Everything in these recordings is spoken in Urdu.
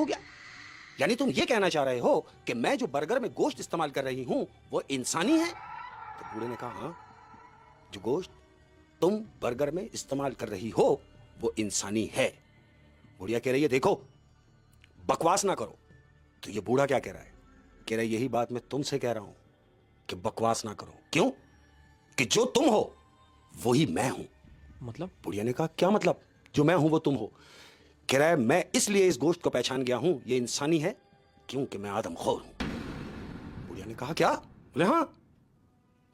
ہو گیا؟ یعنی تم یہ کہنا چاہ رہے ہو کہ میں جو برگر میں گوشت استعمال کر رہی ہوں وہ انسانی ہے؟ تو بوڑھے نے کہا ہاں، جو گوشت تم برگر میں استعمال کر رہی ہو وہ انسانی ہے۔ بوڑھیا کہہ رہی ہے دیکھو بکواس نہ کرو۔ تو یہ بوڑھا کیا کہہ رہا ہے؟ کہہ رہا ہے یہی بات میں تم سے کہہ رہا ہوں کہ بکواس نہ کرو۔ کیوں؟ کہ جو تم ہو وہی میں ہوں۔ مطلب؟ بوڑھیا نے کہا کیا مطلب؟ جو میں ہوں وہ تم ہو؟ کہہ رہا ہے میں اس لیے اس گوشت کو پہچان گیا ہوں یہ انسانی ہے کیونکہ میں آدم خور ہوں۔ بوڑھیا نے کہا کیا؟ بولے ہاں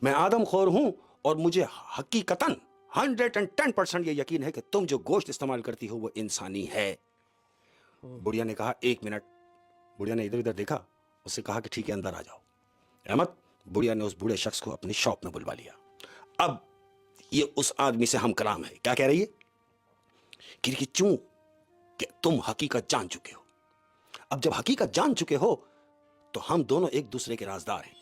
میں آدم خور ہوں اور مجھے حقیقتاً 110% یہ یقین ہے کہ تم جو گوشت استعمال کرتی ہو وہ انسانی ہے۔ بوڑھیا نے کہا ایک منٹ۔ بوڑھیا نے ادھر ادھر دیکھا، اس سے کہا کہ ٹھیک ہے اندر آ جاؤ۔ احمد، بوڑھیا نے اس بوڑھے شخص کو اپنی شاپ میں بلوا لیا۔ اب یہ اس آدمی سے ہم کلام ہے، کیا کہہ رہی ہے کہ چوں کہ تم حقیقت جان چکے ہو۔ اب جب حقیقت جان چکے ہو تو ہم دونوں ایک دوسرے کے رازدار ہیں،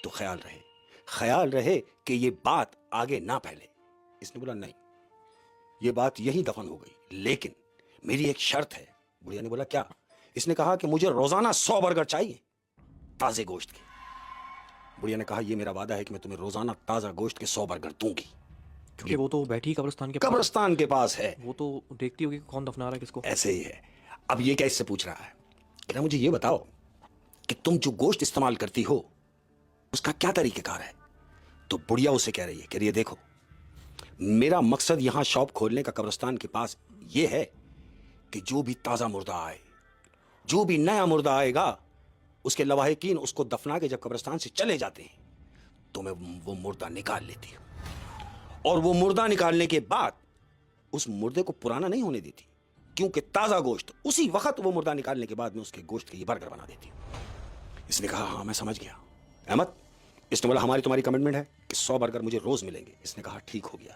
تو خیال رہے کہ یہ بات آگے نہ پھیلے۔ اس نے بولا نہیں، یہ بات یہی دفن ہو گئی، لیکن میری ایک شرط ہے۔ بڑھیا نے بولا کیا؟ اس نے کہا کہ مجھے روزانہ 100 برگر چاہیے تازے گوشت کے۔ بڑھیا نے کہا یہ میرا وعدہ ہے کہ میں تمہیں روزانہ تازہ گوشت کے 100 برگر دوں گی، کیونکہ وہ تو بیٹھی قبرستان کے پاس ہے، وہ تو دیکھتی ہوگی کون دفنا رہا ہے کس کو۔ ایسے ہی ہے۔ اب یہ کیا اس سے پوچھ رہا ہے کہ مجھے یہ بتاؤ کہ تم جو گوشت استعمال کرتی ہو اس کا کیا طریقہ کار ہے؟ تو بڑھیا اسے کہہ رہی ہے دیکھو میرا مقصد یہاں شاپ کھولنے کا قبرستان کے پاس یہ ہے کہ جو بھی تازہ مردہ آئے، جو بھی نیا مردہ آئے گا، اس کے لواحقین اس کو دفنا کے جب قبرستان سے چلے جاتے ہیں تو میں وہ مردہ نکال لیتی ہوں، اور وہ مردہ نکالنے کے بعد اس مردے کو پرانا نہیں ہونے دیتی، کیونکہ تازہ گوشت اسی وقت وہ مردہ نکالنے کے بعد میں اس کے گوشت کے یہ برگر بنا دیتی ہوں۔ اس نے کہا ہاں میں سمجھ گیا۔ احمد، اس نے بولا ہماری تمہاری کمٹمنٹ ہے کہ 100 برگر مجھے روز ملیں گے۔ اس نے کہا ٹھیک ہو گیا۔